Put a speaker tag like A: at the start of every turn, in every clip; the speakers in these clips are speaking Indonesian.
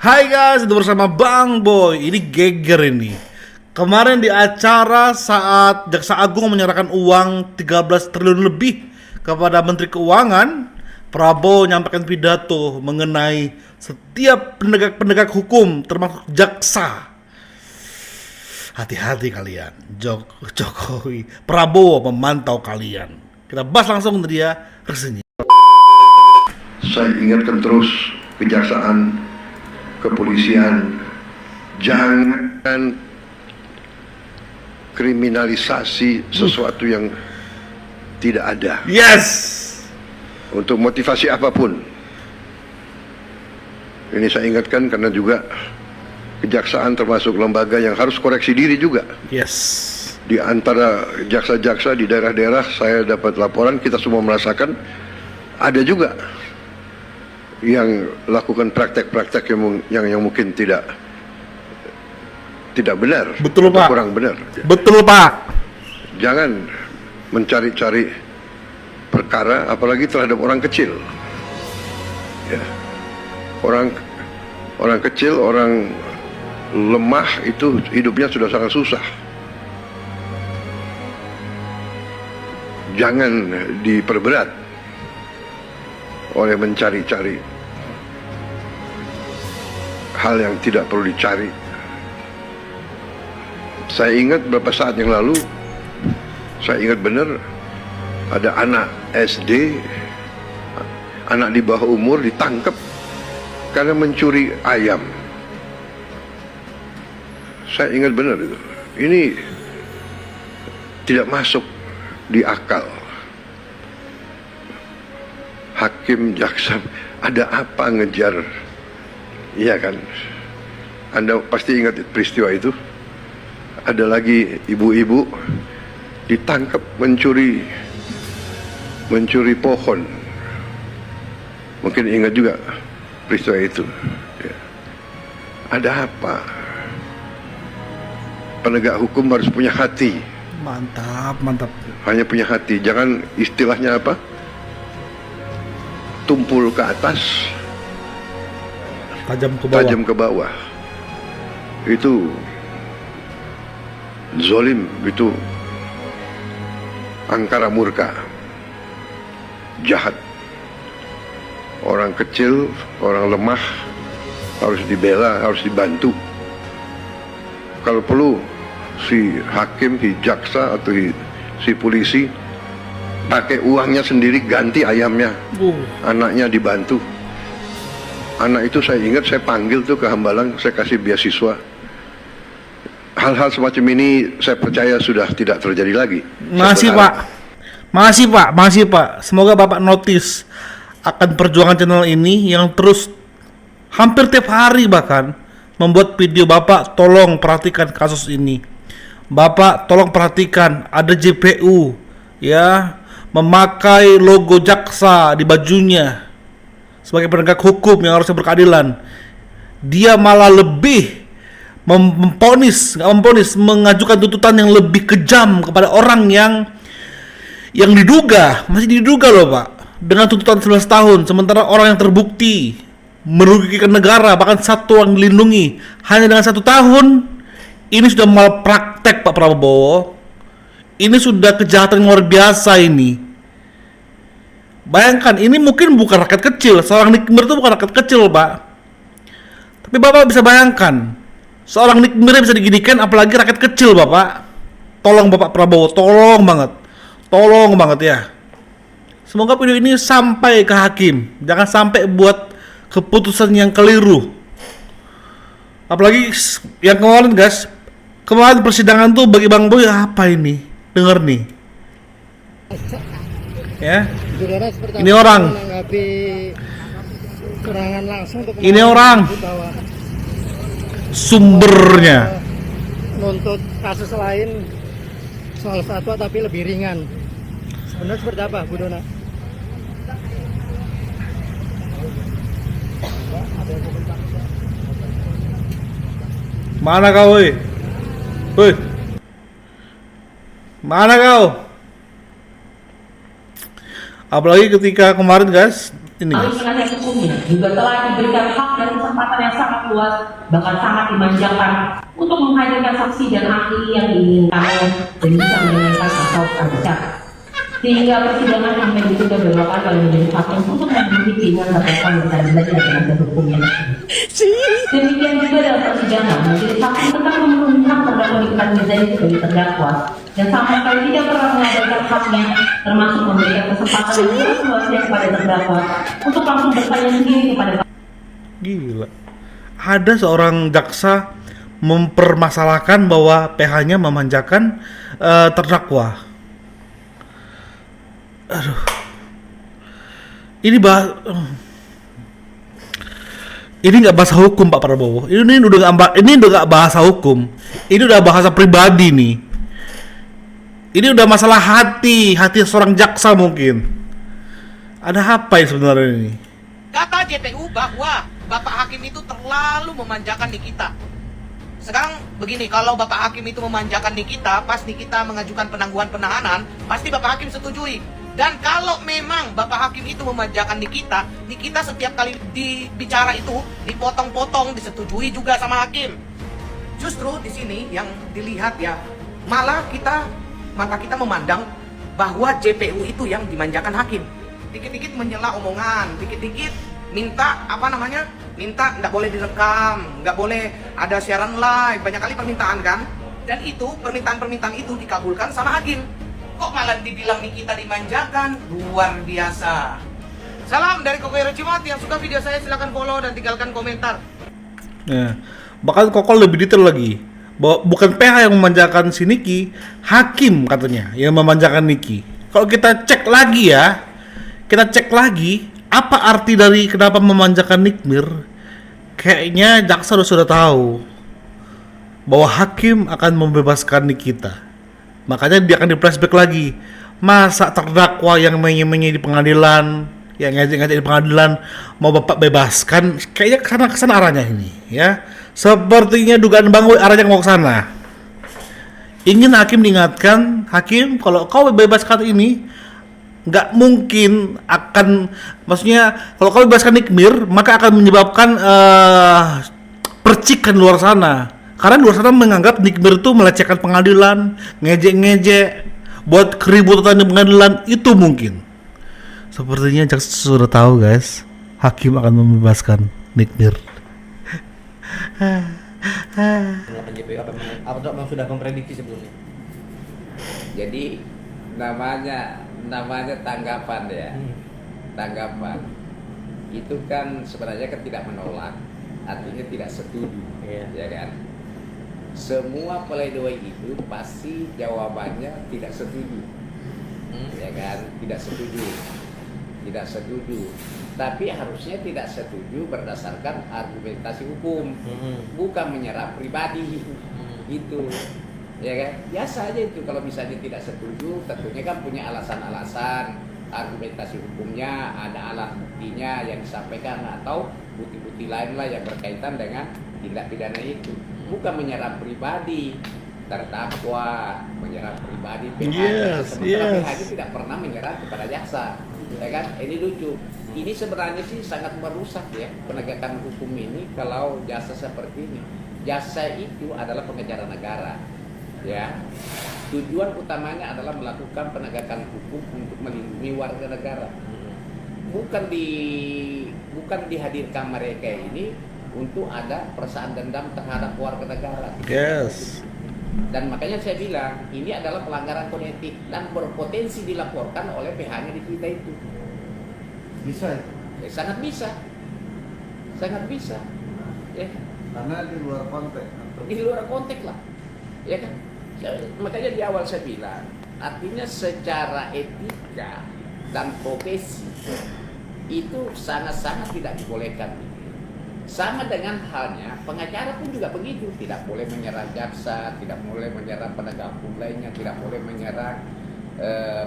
A: Hai guys, itu bersama Bang Boy. Ini geger ini. Kemarin di acara saat Jaksa Agung menyerahkan uang 13 triliun lebih kepada Menteri Keuangan, Prabowo menyampaikan pidato mengenai setiap penegak hukum termasuk jaksa. Hati-hati kalian, Jokowi, Prabowo memantau kalian. Kita bahas langsung dari dia resminya.
B: Saya ingatkan terus kejaksaan, kepolisian, jangan kriminalisasi sesuatu yang tidak ada.
A: Yes.
B: Untuk motivasi apapun. Ini saya ingatkan karena juga kejaksaan termasuk lembaga yang harus koreksi diri juga.
A: Yes.
B: Di antara jaksa-jaksa di daerah-daerah saya dapat laporan, kita semua merasakan ada juga yang lakukan praktek-praktek yang mungkin tidak benar.
A: Betul, Pak.
B: Kurang benar.
A: Betul, Pak.
B: Jangan mencari-cari perkara apalagi terhadap orang kecil. Ya. Orang kecil, orang lemah itu hidupnya sudah sangat susah. Jangan diperberat oleh mencari-cari hal yang tidak perlu dicari. Saya ingat beberapa saat yang lalu, saya ingat benar ada anak SD, anak di bawah umur ditangkap karena mencuri ayam. Saya ingat benar itu. Ini tidak masuk di akal. Hakim, jaksa, ada apa ngejar? Iya kan? Anda pasti ingat peristiwa itu. Ada lagi ibu-ibu ditangkap mencuri pohon. Mungkin ingat juga peristiwa itu. Ya. Ada apa? Penegak hukum harus punya hati.
A: Mantap, mantap.
B: Hanya punya hati. Jangan istilahnya apa? Tumpul ke atas, tajam ke bawah. Itu zolim, itu angkara murka, jahat. Orang kecil, orang lemah harus dibela, harus dibantu. Kalau perlu si hakim, si jaksa atau si polisi pakai uangnya sendiri ganti ayamnya, anaknya dibantu. Anak itu saya ingat saya panggil tuh ke Hambalang, saya kasih beasiswa. Hal-hal semacam ini saya percaya sudah tidak terjadi lagi.
A: Masih Pak. Semoga Bapak notice akan perjuangan channel ini yang terus hampir tiap hari bahkan membuat video. Bapak tolong perhatikan kasus ini. Bapak tolong perhatikan, ada JPU ya, memakai logo jaksa di bajunya sebagai penegak hukum yang harusnya berkeadilan. Dia malah lebih mengajukan tuntutan yang lebih kejam kepada orang yang masih diduga loh Pak, dengan tuntutan 11 tahun, sementara orang yang terbukti merugikan negara bahkan satu orang dilindungi hanya dengan 1 tahun. Ini sudah malpraktek Pak Prabowo. Ini sudah kejahatan yang luar biasa ini. Bayangkan, ini mungkin bukan rakyat kecil. Seorang Nick Mir itu bukan rakyat kecil, Pak. Tapi Bapak bisa bayangkan, seorang Nick Mir bisa diginikan, apalagi rakyat kecil, Bapak. Tolong Bapak Prabowo, tolong banget ya. Semoga video ini sampai ke hakim. Jangan sampai buat keputusan yang keliru. Apalagi yang kemarin guys, kemarin persidangan tuh bagi Bang Boy apa ini? Dengar nih. Ya. Ini orang. Ini orang. Sumbernya.
C: Nuntut kasus lain soal fatwa tapi lebih ringan. Sebenarnya seperti apa, Bu Dona?
A: Mana kau, woi? Mana kau? Apalagi ketika kemarin guys, Ini
D: Ahli
A: guys.
D: penasihat hukumnya juga telah diberikan hak dan kesempatan yang sangat luas, bahkan sangat dimanjakan untuk menghadirkan saksi dan ahli yang diinginkan dan bisa mendengarkan atau terbaca. Sehingga persidangan sampai ditunda beberapa kali menjadi hakim untuk memenuhi keinginan terdakwa dan keadilan dari penasihat hukumnya. Demikian juga dalam persidangan, majelis hakim tetap memenuhi hak terdakwa Nikmat Mirzani sebagai terdakwa dan sama sekali tidak pernah mengabaikan haknya, termasuk memberikan kesempatan yang seluas-luasnya kepada terdakwa untuk langsung bertanya sendiri kepada
A: Gila. Ada seorang jaksa mempermasalahkan bahwa PH-nya memanjakan terdakwa. Aduh. Ini nggak bahasa hukum Pak Prabowo. Ini udah nggak bahasa hukum. Ini udah bahasa pribadi nih. Ini udah masalah hati seorang jaksa mungkin. Ada apa ya sebenarnya ini?
E: Kata JPU bahwa Bapak Hakim itu terlalu memanjakan Nikita. Sekarang begini, kalau Bapak Hakim itu memanjakan Nikita, pas Nikita mengajukan penangguhan penahanan, pasti Bapak Hakim setujui. Dan kalau memang Bapak Hakim itu memanjakan Nikita setiap kali dibicara itu dipotong-potong, disetujui juga sama Hakim. Justru di sini yang dilihat ya, malah mata kita memandang bahwa JPU itu yang dimanjakan Hakim. Dikit-dikit menyela omongan, dikit-dikit minta minta nggak boleh direkam, nggak boleh ada siaran live, banyak kali permintaan kan, dan itu permintaan itu dikabulkan sama Hakim. Kok malah dibilang Nikita dimanjakan? Luar biasa. Salam dari Kokoiro Cimat. Yang suka video saya silahkan follow dan tinggalkan komentar.
A: Ya, bahkan Koko lebih detail lagi. Bahwa bukan PH yang memanjakan si Niki, Hakim katanya yang memanjakan Niki. Kalau kita cek lagi, apa arti dari kenapa memanjakan Nikmir? Kayaknya jaksa sudah tahu bahwa Hakim akan membebaskan Nikita. Makanya dia akan di flashback lagi. Masa terdakwa yang menye-menye di pengadilan, yang ngajak-ngajak di pengadilan mau bapak bebaskan? Kayaknya karena kesana arahnya ini, ya. Sepertinya dugaan Bang Wei arahnya mau ke sana. Ingin Hakim diingatkan, Hakim kalau kau bebaskan ini nggak mungkin akan, maksudnya kalau kau bebaskan Nikmir maka akan menyebabkan percikan di luar sana. Karena luar sana menganggap Nikmir itu melecehkan pengadilan, ngejek-ngejek, buat keributan di pengadilan, itu mungkin. Sepertinya jaksa sudah tahu guys, Hakim akan membebaskan Nikmir.
C: JPU apa memang sudah memprediksi sebelumnya?
F: Jadi namanya tanggapan ya. Tanggapan itu kan sebenarnya kan tidak menolak, artinya tidak setuju, ya kan? Semua pledoi itu pasti jawabannya tidak setuju, ya kan? Tidak setuju. Tapi harusnya tidak setuju berdasarkan argumentasi hukum, bukan menyerang pribadi, itu, ya kan? Biasa aja itu kalau misalnya tidak setuju, tentunya kan punya alasan-alasan, argumentasi hukumnya, ada alat buktinya yang disampaikan atau bukti-bukti lain lah yang berkaitan dengan tindak pidana itu. Bukan menyerang pribadi terdakwa, menyerang pribadi PH. Sementara PH tidak pernah menyerang kepada jaksa, ya kan? Ini lucu. Ini sebenarnya sih sangat merusak ya penegakan hukum ini kalau jaksa seperti ini. Jaksa itu adalah pengacara negara, ya. Tujuan utamanya adalah melakukan penegakan hukum untuk melindungi warga negara. Bukan dihadirkan mereka ini untuk ada perasaan dendam terhadap warga negara.
A: Yes.
F: Dan makanya saya bilang ini adalah pelanggaran kode etik dan berpotensi dilaporkan oleh PH-nya di kita itu.
G: Bisa ya?
F: Sangat bisa. Ya.
G: Karena di luar konteks.
F: Di luar konteks lah, ya kan? Makanya di awal saya bilang, artinya secara etika dan profesi itu sangat-sangat tidak dibolehkan. Sama dengan halnya pengacara pun juga begitu, tidak boleh menyerang jaksa, tidak boleh menyerang penegak hukum lainnya, tidak boleh menyerang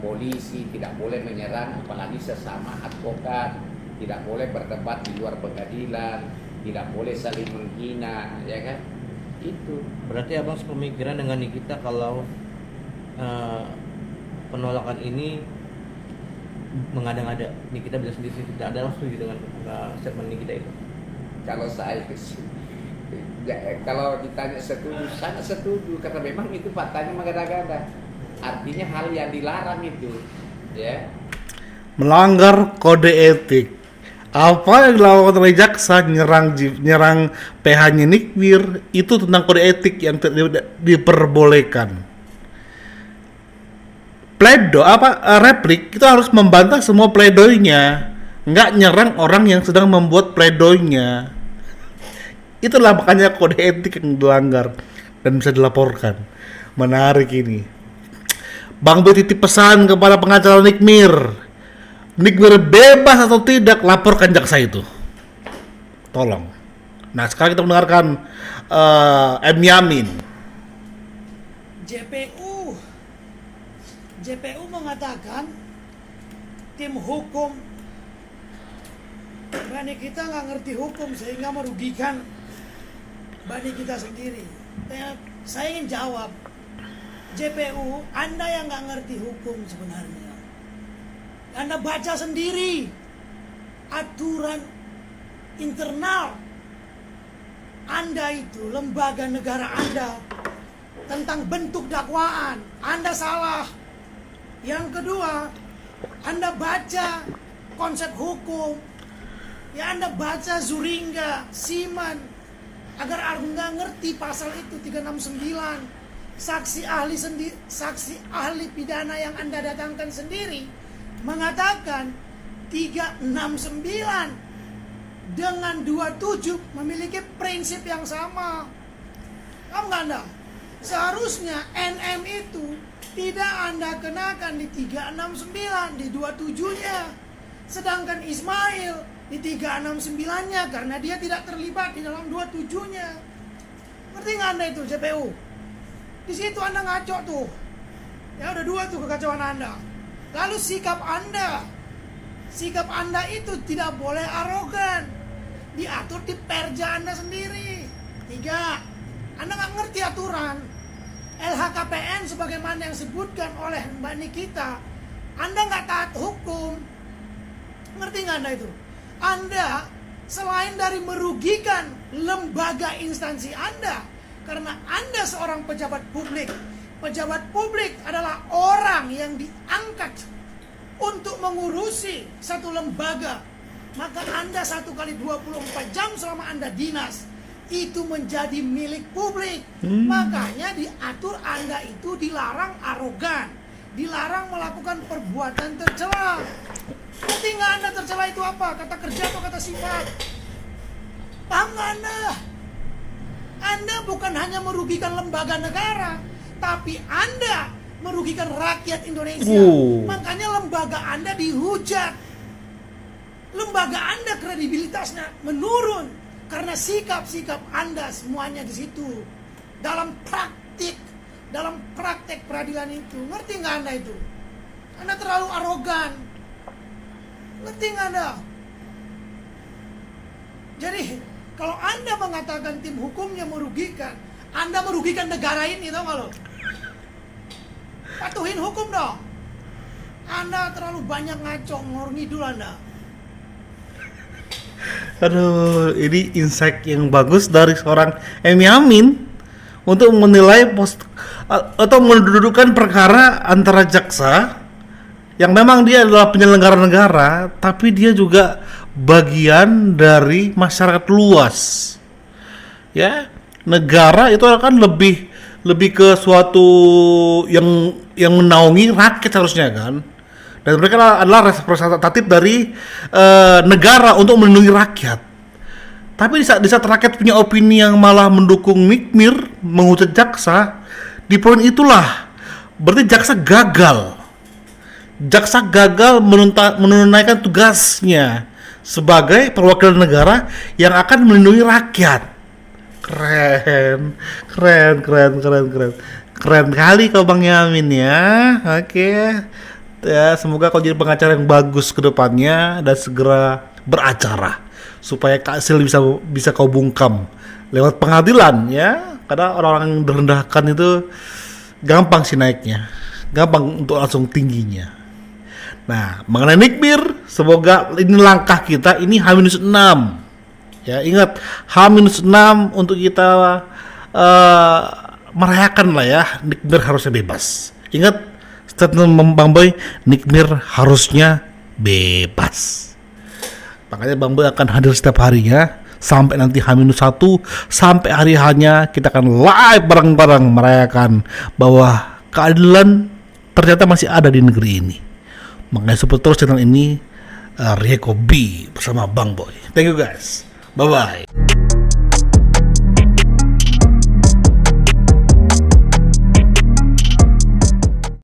F: polisi, tidak boleh menyerang apalagi sesama advokat, tidak boleh berdebat di luar pengadilan, tidak boleh saling menghina, ya kan? Itu.
C: Berarti abang sepemikiran dengan Nikita kalau penolakan ini
H: mengada-ngada. Nikita bilang sendiri tidak ada langsung dengan statement Nikita itu.
F: Kalau saya sih, kalau ditanya setuju, sangat setuju karena memang itu faktanya mengada-ngada. Artinya hal yang dilarang itu, ya.
A: Melanggar kode etik. Apa yang dilakukan oleh jaksa nyerang PH-nya Nikmir itu tentang kode etik yang tidak diperbolehkan. Replik itu harus membantah semua pledoinya, nggak nyerang orang yang sedang membuat pledoinya. Itulah makanya kode etik yang dilanggar dan bisa dilaporkan. Menarik ini. Bang B titip pesan kepada pengacara Nikmir. Nikmir bebas atau tidak, laporkan jaksa itu. Tolong. Nah, sekarang kita mendengarkan M. Yamin.
I: JPU mengatakan tim hukum Bani kita nggak ngerti hukum sehingga merugikan Bani kita sendiri. Saya ingin jawab, JPU, Anda yang nggak ngerti hukum sebenarnya. Anda baca sendiri aturan internal Anda itu, lembaga negara Anda, tentang bentuk dakwaan. Anda salah. Yang kedua, Anda baca konsep hukum. Ya, Anda baca Zuringga, Siman, agar Anda ngerti pasal itu 369. Saksi ahli pidana yang Anda datangkan sendiri mengatakan 369 dengan 27 memiliki prinsip yang sama. Paham nggak Anda? Seharusnya NM itu tidak Anda kenakan di 369, di 27-nya. Sedangkan Ismail di 369-nya karena dia tidak terlibat di dalam 27-nya. Ngerti nggak Anda itu JPU? Di situ Anda ngaco tuh. Ya udah dua tuh kekacauan Anda. Lalu sikap Anda itu tidak boleh arogan. Diatur di perja Anda sendiri. 3, Anda nggak ngerti aturan. LHKPN sebagaimana yang disebutkan oleh Mbak Nikita, Anda nggak taat hukum. Ngerti nggak Anda itu? Anda selain dari merugikan lembaga instansi Anda, karena Anda seorang pejabat publik. Pejabat publik adalah orang yang diangkat untuk mengurusi satu lembaga. Maka Anda 1 kali 24 jam selama Anda dinas itu menjadi milik publik. Makanya diatur Anda itu dilarang arogan, dilarang melakukan perbuatan tercela. Ngerti nggak Anda tercela itu apa? Kata kerja atau kata sifat? Paham nggak Anda? Anda bukan hanya merugikan lembaga negara, tapi Anda merugikan rakyat Indonesia. Makanya lembaga Anda dihujat. Lembaga Anda kredibilitasnya menurun karena sikap-sikap Anda semuanya di situ. Dalam praktek peradilan itu. Ngerti nggak Anda itu? Anda terlalu arogan. Ngerti nggak Anda? Jadi kalau Anda mengatakan tim hukumnya merugikan, Anda merugikan negara ini, tau nggak lo? Patuhin hukum dong. Anda terlalu banyak ngaco, ngor ngidul Anda.
A: Aduh, ini insight yang bagus dari seorang M. Yamin untuk menilai atau mendudukan perkara antara jaksa yang memang dia adalah penyelenggara negara, tapi dia juga bagian dari masyarakat luas. Ya, negara itu akan lebih ke suatu yang menaungi rakyat harusnya kan. Dan mereka adalah representatif dari negara untuk melindungi rakyat. Tapi di saat rakyat punya opini yang malah mendukung Nikmir menghujat jaksa, di poin itulah berarti jaksa gagal. Jaksa gagal menunaikan tugasnya sebagai perwakilan negara yang akan melindungi rakyat. Keren kali kau Bang Yamin ya. Oke. Ya, semoga kau jadi pengacara yang bagus ke depannya dan segera beracara supaya kasil bisa kau bungkam lewat pengadilan ya. Karena orang-orang yang direndahkan itu gampang sih naiknya, gampang untuk langsung tingginya. Nah, mengenai Nikmir, semoga ini langkah kita ini H-6. Ya, ingat H-6 untuk kita merayakan lah ya, Nikmir harusnya bebas. Ingat statement Bang Boy, Nikmir harusnya bebas. Makanya Bang Boy akan hadir setiap harinya sampai nanti H-1, sampai hari hanya kita akan live bareng-bareng merayakan bahwa keadilan ternyata masih ada di negeri ini. Makanya support terus channel ini, Rieko B bersama Bang Boy. Thank you guys, bye bye.